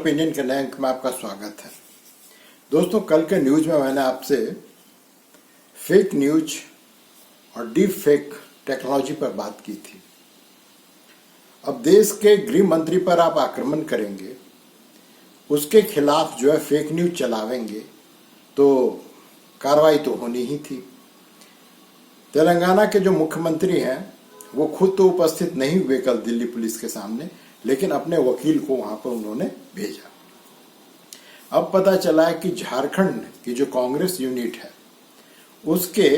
Opinion के नए अंक में आपका स्वागत है। दोस्तों, कल के न्यूज में मैंने आपसे फेक न्यूज और डीप फेक टेक्नोलॉजी पर बात की थी। अब देश के गृह मंत्री पर आप आक्रमण करेंगे, उसके खिलाफ जो है फेक न्यूज चलावेंगे तो कार्रवाई तो होनी ही थी। तेलंगाना के जो मुख्यमंत्री हैं वो खुद तो उपस्थित नहीं हुए कल दिल्ली पुलिस के सामने, लेकिन अपने वकील को वहां पर उन्होंने भेजा। अब पता चला है कि झारखंड की जो कांग्रेस यूनिट है उसके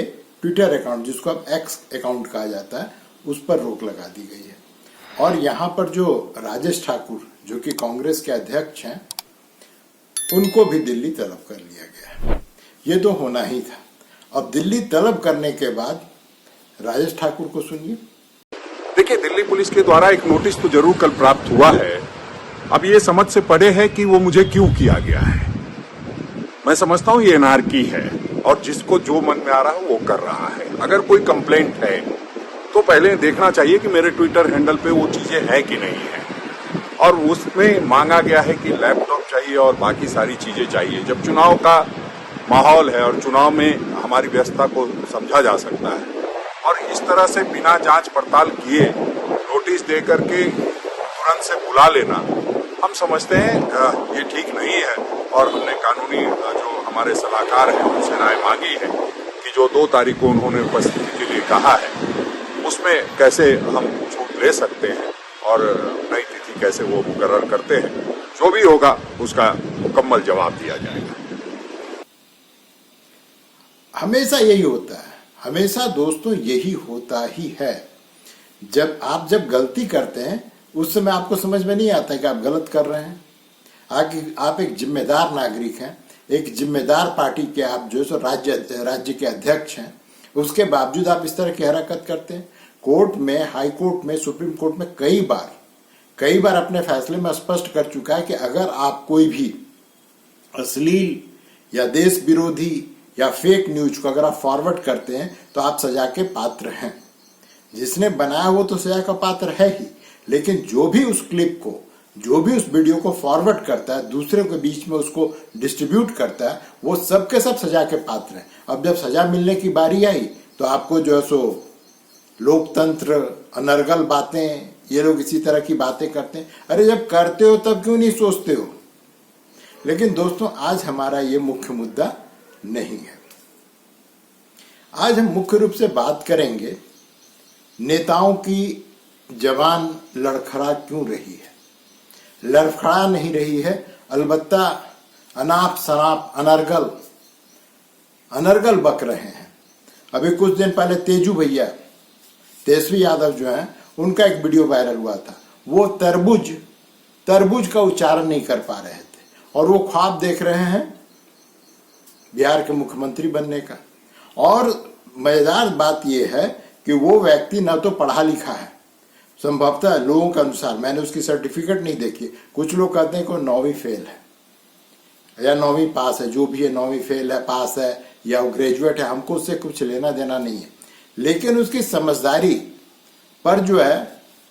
ट्विटर अकाउंट, जिसको अब एक्स अकाउंट कहा जाता है, उस पर रोक लगा दी गई है। और यहाँ पर जो राजेश ठाकुर जो कि कांग्रेस के अध्यक्ष हैं, उनको भी दिल्ली तलब कर लिया गया है। ये तो होना ही था। अब दिल्ली तलब करने के बाद राजेश ठाकुर को सुनिए। देखिए, दिल्ली पुलिस के द्वारा एक नोटिस तो जरूर कल प्राप्त हुआ है। अब ये समझ से परे है कि वो मुझे क्यों किया गया है। मैं समझता हूँ ये एनआरकी है और जिसको जो मन में आ रहा है वो कर रहा है। अगर कोई कंप्लेंट है तो पहले देखना चाहिए कि मेरे ट्विटर हैंडल पे वो चीजें है कि नहीं है। और उसमें मांगा गया है कि लैपटॉप चाहिए और बाकी सारी चीजें चाहिए। जब चुनाव का माहौल है और चुनाव में हमारी व्यवस्था को समझा जा सकता है, और इस तरह से बिना जांच पड़ताल किए नोटिस दे करके तुरंत से बुला लेना, हम समझते हैं ये ठीक नहीं है। और हमने कानूनी जो हमारे सलाहकार हैं उनसे राय मांगी है कि जो 2 तारीख को उन्होंने उपस्थिति के लिए कहा है उसमें कैसे हम छूट ले सकते हैं और नई तिथि कैसे वो मुकर्रर करते हैं। जो भी होगा उसका मुकम्मल जवाब दिया जाएगा। हमेशा यही होता है, हमेशा दोस्तों यही होता ही है। जब आप गलती करते हैं उस समय आपको समझ में नहीं आता कि आप गलत कर रहे हैं। आप एक जिम्मेदार नागरिक हैं, एक जिम्मेदार पार्टी के आप जो सो राज्य के अध्यक्ष हैं, उसके बावजूद आप इस तरह की हरकत करते हैं। कोर्ट में, हाई कोर्ट में, सुप्रीम कोर्ट में कई बार अपने फैसले में स्पष्ट कर चुका है कि अगर आप कोई भी अश्लील या देश विरोधी या फेक न्यूज को अगर आप फॉरवर्ड करते हैं तो आप सजा के पात्र हैं। जिसने बनाया वो तो सजा का पात्र है ही, लेकिन जो भी उस क्लिप को, जो भी उस वीडियो को फॉरवर्ड करता है, दूसरे के बीच में उसको डिस्ट्रीब्यूट करता है, वो सब के सब सजा के पात्र हैं। अब जब सजा मिलने की बारी आई तो आपको जो है सो लोकतंत्र, अनर्गल बातें, ये लोग इसी तरह की बातें करते हैं। अरे जब करते हो तब क्यों नहीं सोचते हो? लेकिन दोस्तों, आज हमारा ये मुख्य मुद्दा नहीं है। आज हम मुख्य रूप से बात करेंगे नेताओं की जबान लड़खड़ा क्यों रही है। लड़खड़ा नहीं रही है, अलबत्ता अनाप शनाप अनर्गल बक रहे हैं। अभी कुछ दिन पहले तेजू भैया, तेजस्वी यादव जो हैं, उनका एक वीडियो वायरल हुआ था। वो तरबूज का उच्चारण नहीं कर पा रहे थे और वो ख्वाब देख रहे हैं बिहार के मुख्यमंत्री बनने का। और मजेदार बात यह है कि वो व्यक्ति न तो पढ़ा लिखा है, संभवतः लोगों के अनुसार, मैंने उसकी सर्टिफिकेट नहीं देखी, कुछ लोग कहते हैं कि 9वीं फेल है या 9वीं पास है, जो भी है 9वीं फेल है, पास है या वो ग्रेजुएट है, हमको उससे कुछ लेना देना नहीं है। लेकिन उसकी समझदारी पर जो है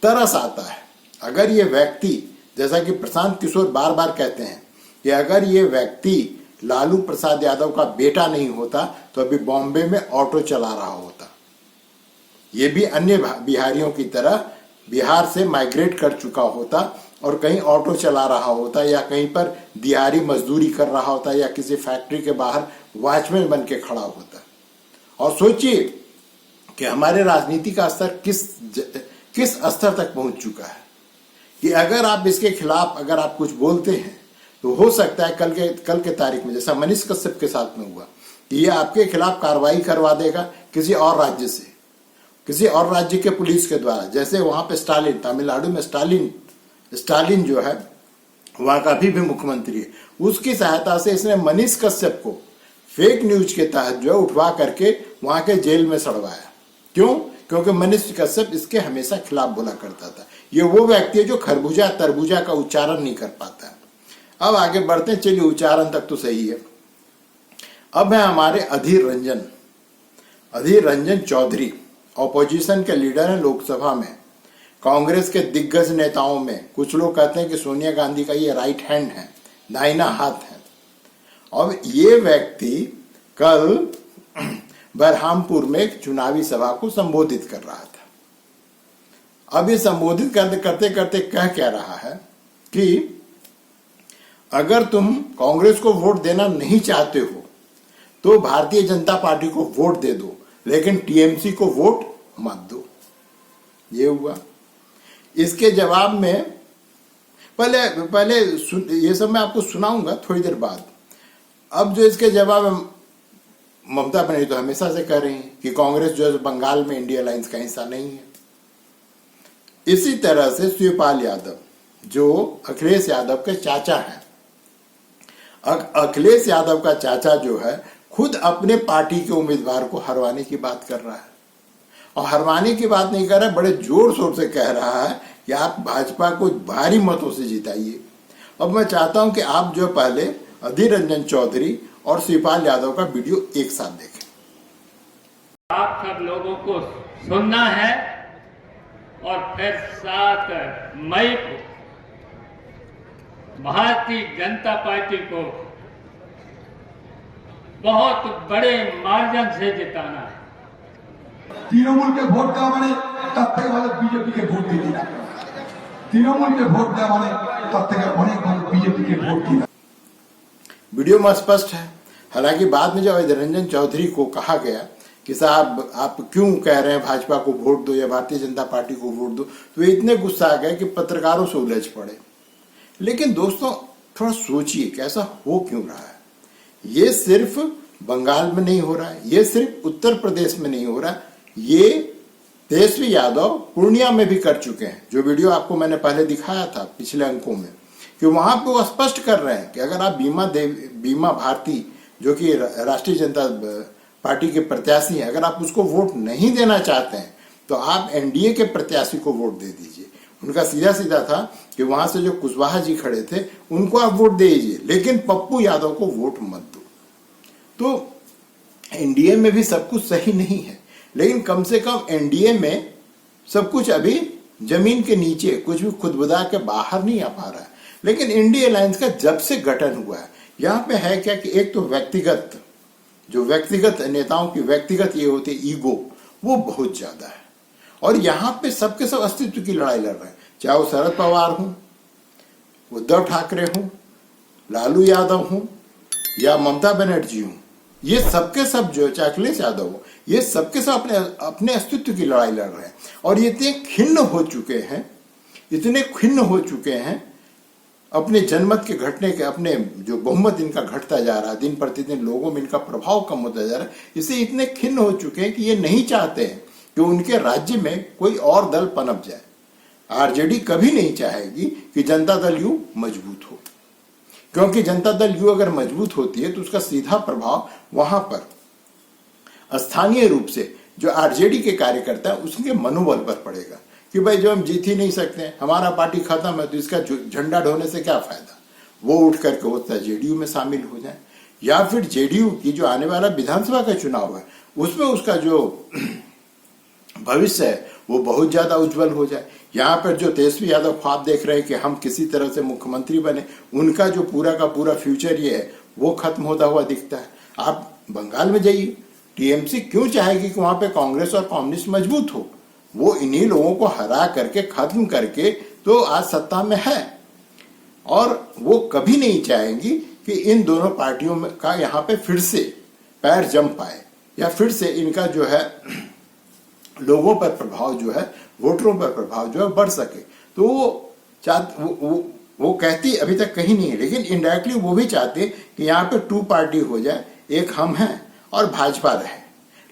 तरस आता है। अगर ये व्यक्ति, जैसा कि प्रशांत किशोर बार बार कहते हैं कि अगर ये व्यक्ति लालू प्रसाद यादव का बेटा नहीं होता तो अभी बॉम्बे में ऑटो चला रहा होता। ये भी अन्य बिहारियों की तरह बिहार से माइग्रेट कर चुका होता और कहीं ऑटो चला रहा होता या कहीं पर दिहाड़ी मजदूरी कर रहा होता या किसी फैक्ट्री के बाहर वॉचमैन बन के खड़ा होता। और सोचिए कि हमारे राजनीति का स्तर किस स्तर तक पहुंच चुका है कि अगर आप इसके खिलाफ अगर आप कुछ बोलते हैं तो हो सकता है कल के तारीख में, जैसा मनीष कश्यप के साथ में हुआ, कि ये आपके खिलाफ कार्रवाई करवा देगा किसी और राज्य से, किसी और राज्य के पुलिस के द्वारा। जैसे वहां पे स्टालिन, तमिलनाडु में स्टालिन जो है वहां का भी मुख्यमंत्री है, उसकी सहायता से इसने मनीष कश्यप को फेक न्यूज के तहत जो है उठवा करके वहां के जेल में सड़वाया। क्यों? क्योंकि मनीष कश्यप इसके हमेशा खिलाफ बोला करता था। ये वो व्यक्ति है जो खरबूजा तरबूजा का उच्चारण नहीं कर पाता है। अब आगे बढ़ते हैं, चलिए उच्चारण तक तो सही है। अब है हमारे अधीर रंजन चौधरी, ऑपोजिशन के लीडर हैं लोकसभा में, कांग्रेस के दिग्गज नेताओं में कुछ लोग कहते हैं कि सोनिया गांधी का ये राइट हैंड है, दाहिना हाथ है। अब ये व्यक्ति कल बरहामपुर में एक चुनावी सभा को संबोधित कर रहा था। अब ये संबोधित करते करते कह क्या रहा है कि अगर तुम कांग्रेस को वोट देना नहीं चाहते हो तो भारतीय जनता पार्टी को वोट दे दो, लेकिन टीएमसी को वोट मत दो। ये हुआ। इसके जवाब में पहले ये सब मैं आपको सुनाऊंगा थोड़ी देर बाद। अब जो इसके जवाब में ममता बनर्जी तो हमेशा से कह रही हैं कि कांग्रेस जो है बंगाल में इंडिया अलायंस का हिस्सा नहीं है। इसी तरह से शिवपाल यादव जो अखिलेश यादव के चाचा हैं, अखिलेश यादव का चाचा जो है खुद अपने पार्टी के उम्मीदवार को हरवाने की बात कर रहा है। और हरवाने की बात नहीं कर रहा है, बड़े जोर शोर से कह रहा है कि आप भाजपा को भारी मतों से जिताइए। अब मैं चाहता हूं कि आप जो पहले अधीर रंजन चौधरी और शिवपाल यादव का वीडियो एक साथ देखें। आप सब लोगों को सुनना है और फिर 7 मई को भारतीय जनता पार्टी को बहुत बड़े मार्जिन से जिताना है। তৃণমূলকে ভোট দেওয়া মানে তার থেকে ভালো বিজেপিকে ভোট দিয়ে দিলাম। তৃণমূলকে ভোট দেওয়া মানে তার থেকে অনেক ভালো বিজেপিকে ভোট দিলাম। वीडियो में स्पष्ट है। हालांकि बाद में जब अधीर रंजन चौधरी को कहा गया कि साहब आप क्यों कह रहे हैं भाजपा को वोट दो या भारतीय जनता पार्टी को वोट दो, तो वे इतने गुस्सा आ गए कि पत्रकारों से उलझ पड़े। लेकिन दोस्तों थोड़ा सोचिए कि ऐसा हो क्यों रहा है। ये सिर्फ बंगाल में नहीं हो रहा है, ये सिर्फ उत्तर प्रदेश में नहीं हो रहा है, ये तेजस्वी यादव पूर्णिया में भी कर चुके हैं। जो वीडियो आपको मैंने पहले दिखाया था पिछले अंकों में, कि वहां पे वो स्पष्ट कर रहे हैं कि अगर आप बीमा भारती जो कि राष्ट्रीय जनता पार्टी के प्रत्याशी हैं, अगर आप उसको वोट नहीं देना चाहते हैं तो आप एनडीए के प्रत्याशी को वोट दे दीजिए। उनका सीधा सीधा था कि वहां से जो कुशवाहा जी खड़े थे उनको आप वोट दे दीजिए, लेकिन पप्पू यादव को वोट मत दो। तो एनडीए में भी सब कुछ सही नहीं है, लेकिन कम से कम एनडीए में सब कुछ अभी जमीन के नीचे, कुछ भी खुदबुदा के बाहर नहीं आ पा रहा है। लेकिन इंडिया अलायंस का जब से गठन हुआ है, यहाँ पे है क्या कि एक तो व्यक्तिगत नेताओं की व्यक्तिगत ये होते ईगो, वो बहुत ज्यादा है। और यहाँ पे सबके सब अस्तित्व की लड़ाई लड़ रहे हैं, चाहे वो शरद पवार हूं, उद्धव ठाकरे हूं, लालू यादव हूं या ममता बनर्जी हूं। ये सबके सब जो चाहे अखिलेश यादव हो, ये सबके सब अपने अस्तित्व की लड़ाई लड़ रहे हैं। और ये इतने खिन्न हो चुके हैं अपने जनमत के घटने के, अपने जो बहुमत इनका घटता जा रहा है, दिन प्रतिदिन लोगों में इनका प्रभाव कम होता जा रहा है, इससे इतने खिन्न हो चुके हैं कि ये नहीं चाहते हैं कि उनके राज्य में कोई और दल पनप जाए। आरजेडी कभी नहीं चाहेगी कि जनता दल यू मजबूत हो, क्योंकि जनता दल यू अगर मजबूत होती है तो उसका सीधा प्रभाव वहां पर स्थानीय रूप से जो आरजेडी के कार्यकर्ता है उसके मनोबल पर पड़ेगा कि भाई जब हम जीत ही नहीं सकते, हमारा पार्टी खत्म है, तो इसका झंडा ढोने से क्या फायदा। वो उठ करके होता है जेडीयू में शामिल हो जाए, या फिर जेडीयू की जो आने वाला विधानसभा का चुनाव है उसमें उसका जो भविष्य है वो बहुत ज्यादा उज्जवल हो जाए। यहाँ पर जो तेजस्वी यादव ख्वाब देख रहे हैं कि हम किसी तरह से मुख्यमंत्री बने, उनका जो पूरा का पूरा फ्यूचर ये है वो खत्म होता हुआ दिखता है। आप बंगाल में जाइए, टीएमसी क्यों चाहेगी कि वहां पे कांग्रेस और कम्युनिस्ट मजबूत हो। वो इन्हीं लोगों को हरा करके खत्म करके तो आज सत्ता में है, और वो कभी नहीं चाहेंगी कि इन दोनों पार्टियों में का यहाँ पे फिर से पैर जम पाए, या फिर से इनका जो है लोगों पर प्रभाव जो है, वोटरों पर प्रभाव जो है बढ़ सके। तो वो कहती अभी तक कहीं नहीं है, लेकिन इनडायरेक्टली वो भी चाहते कि यहाँ पे 2 पार्टी हो जाए, एक हम हैं और भाजपा रहे।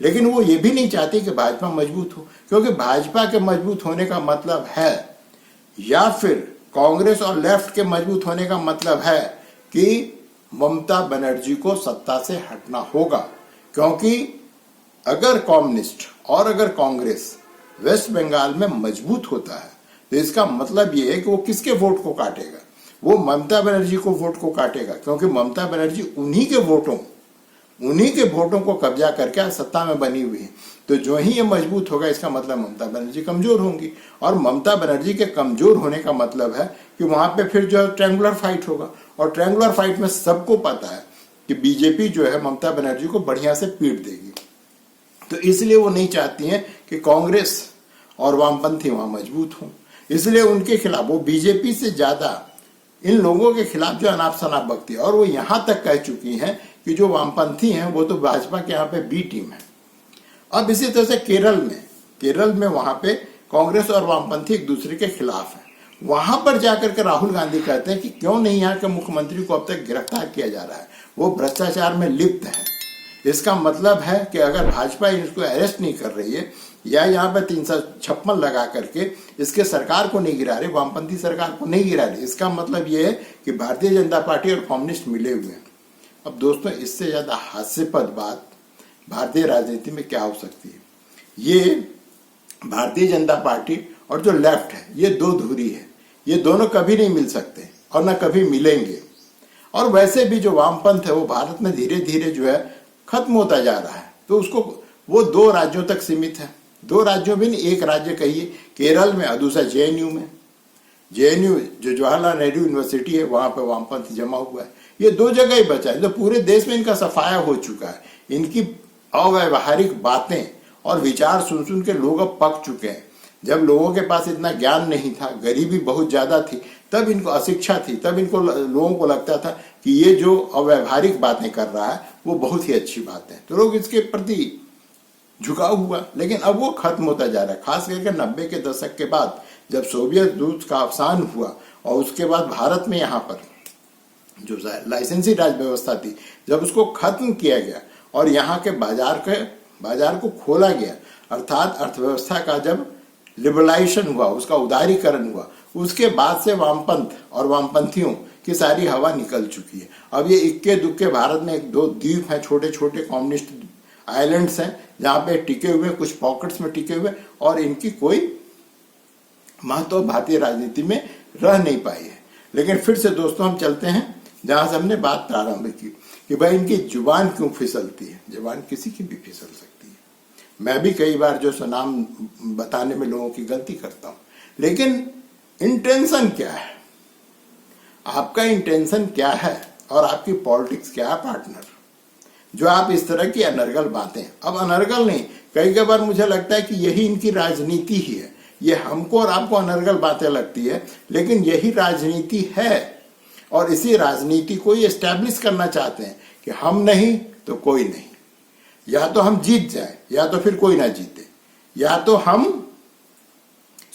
लेकिन वो ये भी नहीं चाहते कि भाजपा मजबूत हो, क्योंकि भाजपा के मजबूत होने का मतलब है, या फिर कांग्रेस और लेफ्ट के मजबूत होने का मतलब है कि ममता बनर्जी को सत्ता से हटना होगा। क्योंकि अगर कम्युनिस्ट और अगर कांग्रेस वेस्ट बंगाल में मजबूत होता है तो इसका मतलब ये है कि वो किसके वोट को काटेगा, वो ममता बनर्जी को वोट को काटेगा। क्योंकि ममता बनर्जी उन्हीं के वोटों, उन्हीं के वोटों को कब्जा करके आज सत्ता में बनी हुई है। तो जो ही ये मजबूत होगा, इसका मतलब ममता बनर्जी कमजोर होंगी, और ममता बनर्जी के कमजोर होने का मतलब है कि वहां पे फिर जो है ट्रायंगुलर फाइट होगा, और ट्रायंगुलर फाइट में सबको पता है कि बीजेपी जो है ममता बनर्जी को बढ़िया से पीट देगी। तो इसलिए वो नहीं चाहती हैं कि कांग्रेस और वामपंथी वहां मजबूत हों, इसलिए उनके खिलाफ वो बीजेपी से ज्यादा इन लोगों के खिलाफ जो अनाप शनाप बकती है। और वो यहां तक कह चुकी हैं कि जो वामपंथी हैं वो तो भाजपा के यहाँ पे बी टीम है। अब इसी तरह से केरल में वहां पे कांग्रेस और वामपंथी एक दूसरे के खिलाफ है। वहां पर जाकर के राहुल गांधी कहते हैं कि क्यों नहीं यहाँ के मुख्यमंत्री को अब तक गिरफ्तार किया जा रहा है, वो भ्रष्टाचार में लिप्त है। इसका मतलब है कि अगर भाजपा इसको अरेस्ट नहीं कर रही है या यहाँ पे 356 लगा करके इसके सरकार को नहीं गिरा रही, वामपंथी सरकार को नहीं गिरा रही, इसका मतलब ये है कि भारतीय जनता पार्टी और कम्युनिस्ट मिले हुए हैं। अब दोस्तों, इससे ज्यादा हास्यास्पद बात भारतीय राजनीति में क्या हो सकती है। ये भारतीय जनता पार्टी और जो लेफ्ट है, ये दो धुरी है, ये दोनों कभी नहीं मिल सकते और न कभी मिलेंगे। और वैसे भी जो वामपंथ है वो भारत में धीरे धीरे जो है खत्म होता जा रहा है। तो उसको वो 2 राज्यों तक सीमित है, 2 राज्यों में नहीं, एक राज्य कहिए केरल में और दूसरा जेएनयू में। जेएनयू जो जवाहरलाल नेहरू यूनिवर्सिटी है, वहां पर वामपंथ जमा हुआ है। ये 2 जगह ही बचा है। तो पूरे देश में इनका सफाया हो चुका है। इनकी अव्यावहारिक बातें और विचार सुन सुन के लोग अब पक चुके हैं। जब लोगों के पास इतना ज्ञान नहीं था, गरीबी बहुत ज्यादा थी, तब इनको अशिक्षा थी, तब इनको लोगों को लगता था कि ये जो अव्यावहारिक बातें कर रहा है वो बहुत ही अच्छी बात है, तो लोग इसके प्रति झुकाव हुआ। लेकिन अब वो खत्म होता जा रहा है, खास करके 90 के दशक के बाद, जब सोवियत रूस का अवसान हुआ और उसके बाद भारत में यहाँ पर जो लाइसेंसी राज व्यवस्था थी, जब उसको खत्म किया गया और यहाँ के बाजार को खोला गया, अर्थात अर्थव्यवस्था का जब लिबरलाइजेशन हुआ, उसका उदारीकरण हुआ, उसके बाद से वामपंथ और वामपंथियों की सारी हवा निकल चुकी है। अब ये इक्के दुक्के भारत में 1-2 द्वीप हैं, छोटे छोटे कम्युनिस्ट आइलैंड्स हैं, जहाँ पे टिके हुए, कुछ पॉकेट्स में टिके हुए, और इनकी कोई महत्व भारतीय राजनीति में रह नहीं पाई है। लेकिन फिर से दोस्तों हम चलते हैं जहां से हमने बात प्रारंभ की कि भाई इनकी जुबान क्यों फिसलती है। जुबान किसी की भी फिसल सकती है। मैं भी कई बार जो नाम बताने में लोगों की गलती करता हूं, लेकिन इंटेंशन क्या है, आपका इंटेंशन क्या है और आपकी पॉलिटिक्स क्या है पार्टनर, जो आप इस तरह की अनर्गल बातें, अब अनर्गल नहीं, कई बार मुझे लगता है कि यही इनकी राजनीति ही है। ये हमको और आपको अनर्गल बातें लगती है, लेकिन यही राजनीति है। और इसी राजनीति को ये एस्टैब्लिश करना चाहते हैं कि हम नहीं तो कोई नहीं, या तो हम जीत जाए या तो फिर कोई ना जीते, या तो हम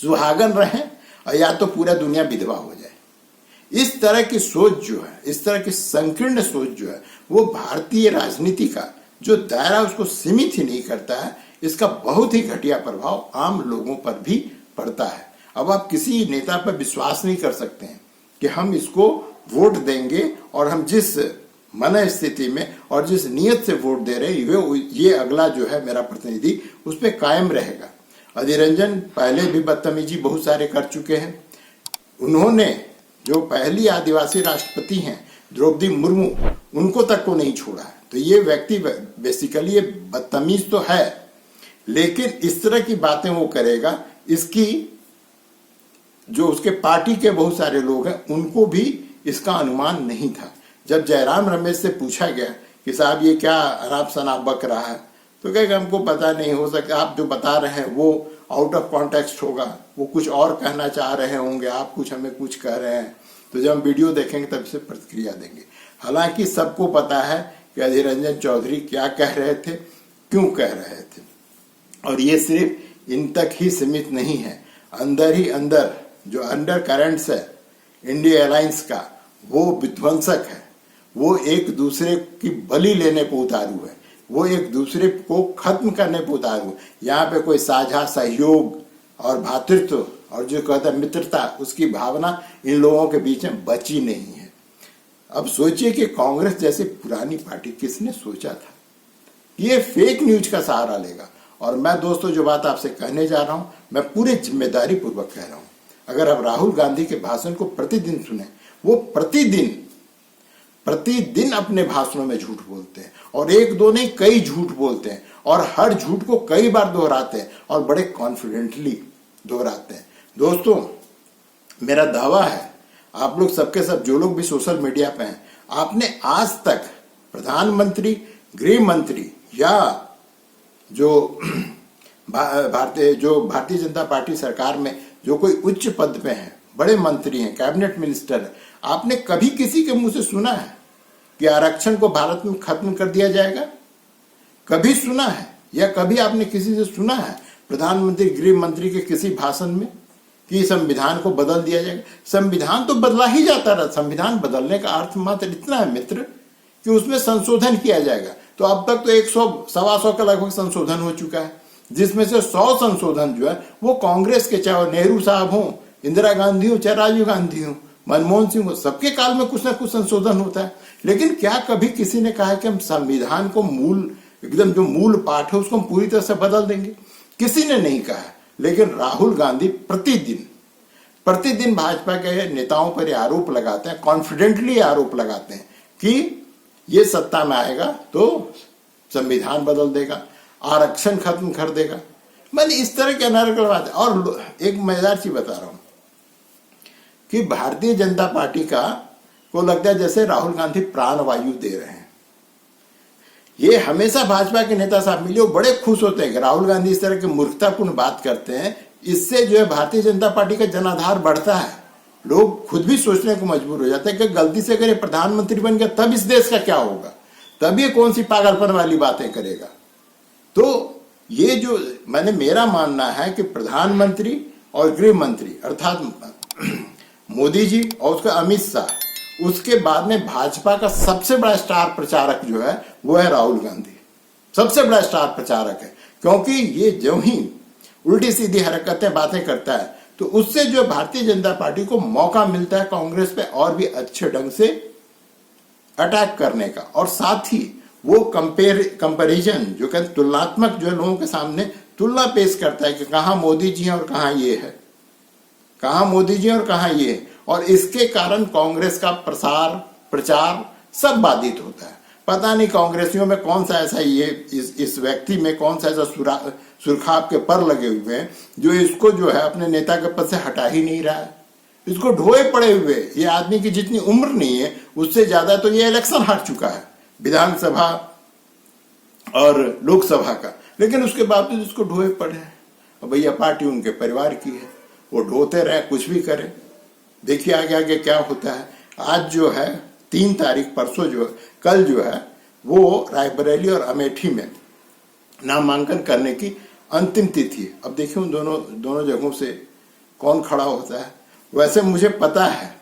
सुहागन रहें और या तो पूरा दुनिया विधवा हो जाए। इस तरह की सोच जो है, इस तरह की संकीर्ण सोच जो है, वो भारतीय राजनीति का जो दायरा उसको सीमित ही नहीं करता है, इसका बहुत ही घटिया प्रभाव आम लोगों पर भी पड़ता है। अब आप किसी नेता पर विश्वास नहीं कर सकते हैं कि हम इसको वोट देंगे और हम जिस मन स्थिति में और जिस नियत से वोट दे रहे हैं ये अगला जो है मेरा प्रतिनिधि उस पर कायम रहेगा। अधीर रंजन पहले भी बदतमीजी बहुत सारे कर चुके हैं। उन्होंने जो पहली आदिवासी राष्ट्रपति हैं द्रौपदी मुर्मू, उनको तक को नहीं छोड़ा है। तो ये व्यक्ति बेसिकली ये बदतमीज तो है, लेकिन इस तरह की बातें वो करेगा, इसकी जो उसके पार्टी के बहुत सारे लोग हैं उनको भी इसका अनुमान नहीं था। जब जयराम रमेश से पूछा गया कि साहब ये क्या अनाप शनाप बक रहा है, तो कहेगा हमको पता नहीं, हो सकता आप जो बता रहे हैं वो आउट ऑफ कॉन्टेक्स्ट होगा, वो कुछ और कहना चाह रहे होंगे, आप कुछ हमें कुछ कह रहे हैं, तो जब हम वीडियो देखेंगे तब से प्रतिक्रिया देंगे। हालांकि सबको पता है कि अधीर रंजन चौधरी क्या कह रहे थे, क्यों कह रहे थे, और ये सिर्फ इन तक ही सीमित नहीं है। अंदर ही अंदर जो अंडर करंट्स है इंडिया अलायंस का, वो विध्वंसक है, वो एक दूसरे की बलि लेने को उतारू है, वो एक दूसरे को खत्म करने पर उतारू। यहाँ पे कोई साझा सहयोग और भातृत्व और जो कहता है मित्रता, उसकी भावना इन लोगों के बीच में बची नहीं है। अब सोचिए कि कांग्रेस जैसी पुरानी पार्टी, किसने सोचा था ये फेक न्यूज का सहारा लेगा। और मैं दोस्तों जो बात आपसे कहने जा रहा हूं, मैं पूरे जिम्मेदारी पूर्वक कह रहा हूं, अगर आप राहुल गांधी के भाषण को प्रतिदिन सुने, वो प्रतिदिन प्रतिदिन अपने भाषणों में झूठ बोलते हैं, और एक दो नहीं कई झूठ बोलते हैं, और हर झूठ को कई बार दोहराते हैं और बड़े कॉन्फिडेंटली दोहराते हैं। दोस्तों, मेरा दावा है, आप लोग सबके सब जो लोग भी सोशल मीडिया पे हैं, आपने आज तक प्रधानमंत्री, गृह मंत्री या जो भारतीय जनता पार्टी सरकार में जो कोई उच्च पद पे हैं, बड़े मंत्री हैं, कैबिनेट मिनिस्टर है, आपने कभी किसी के मुंह से सुना है कि आरक्षण को भारत में खत्म कर दिया जाएगा? कभी सुना है? या कभी आपने किसी से सुना है प्रधानमंत्री, गृह मंत्री के किसी भाषण में कि संविधान को बदल दिया जाएगा? संविधान तो बदला ही जाता रहा। संविधान बदलने का अर्थ मात्र इतना है मित्र कि उसमें संशोधन किया जाएगा। तो अब तक तो 100-125 का लगभग संशोधन हो चुका है, जिसमें से 100 संशोधन जो है वो कांग्रेस के, चाहे नेहरू साहब हों, इंदिरा गांधी हो, चाहे राजीव गांधी हो, मनमोहन सिंह हो, सबके काल में कुछ ना कुछ संशोधन होता है। लेकिन क्या कभी किसी ने कहा है कि हम संविधान को एकदम जो मूल पाठ है उसको हम पूरी तरह से बदल देंगे? किसी ने नहीं कहा। लेकिन राहुल गांधी प्रतिदिन भाजपा के नेताओं पर आरोप लगाते हैं, कॉन्फिडेंटली आरोप लगाते हैं कि ये सत्ता में आएगा तो संविधान बदल देगा, आरक्षण खत्म कर देगा। मैंने इस तरह के नारे बात। और एक मजेदार चीज बता रहा हूं कि भारतीय जनता पार्टी को लगता है जैसे राहुल गांधी प्राणवायु दे रहे हैं। ये हमेशा भाजपा के नेता साहब मिले, वो बड़े खुश होते हैं कि राहुल गांधी इस तरह की मूर्खतापूर्ण बात करते हैं। इससे जो है भारतीय जनता पार्टी का जनाधार बढ़ता है। लोग खुद भी सोचने को मजबूर हो जाते हैं कि गलती से अगर ये प्रधानमंत्री बन गया तब इस देश का क्या होगा, तब ये कौन सी पागलपन वाली बातें करेगा। तो ये जो मेरा मानना है कि प्रधानमंत्री और गृह मंत्री अर्थात मोदी जी और उसका अमित शाह, उसके बाद में भाजपा का सबसे बड़ा स्टार प्रचारक जो है वो है राहुल गांधी। सबसे बड़ा स्टार प्रचारक है, क्योंकि ये जो ही उल्टी सीधी हरकतें बातें करता है तो उससे जो भारतीय जनता पार्टी को मौका मिलता है कांग्रेस पे और भी अच्छे ढंग से अटैक करने का। और साथ ही वो कंपैरिजन जो कहते तुलनात्मक जो है लोगों के सामने तुलना पेश करता है कि कहाँ मोदी जी हैं और कहाँ ये है, कहाँ मोदी जी और कहाँ ये है। और इसके कारण कांग्रेस का प्रचार सब बाधित होता है। पता नहीं कांग्रेसियों में कौन सा ऐसा इस व्यक्ति में कौन सा ऐसा सुरखाब के पर लगे हुए हैं जो इसको जो है अपने नेता के पद से हटा ही नहीं रहा है। इसको ढोए पड़े हुए, ये आदमी की जितनी उम्र नहीं है उससे ज्यादा तो ये इलेक्शन हार चुका है, विधानसभा और लोकसभा का, लेकिन उसके बावजूद इसको ढोए पड़े हैं। और भैया पार्टी उनके परिवार की है, वो ढोते रहे, कुछ भी करे। देखिए आगे आगे क्या होता है। आज जो है 3 तारीख, परसों जो कल जो है वो रायबरेली और अमेठी में नामांकन करने की अंतिम तिथि है। अब देखिए उन दोनों जगहों से कौन खड़ा होता है। वैसे मुझे पता है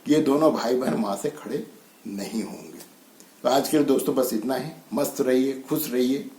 कि ये दोनों भाई बहन वहां से खड़े नहीं होंगे। तो आज के लिए दोस्तों बस इतना ही। मस्त रहिए, खुश रहिए।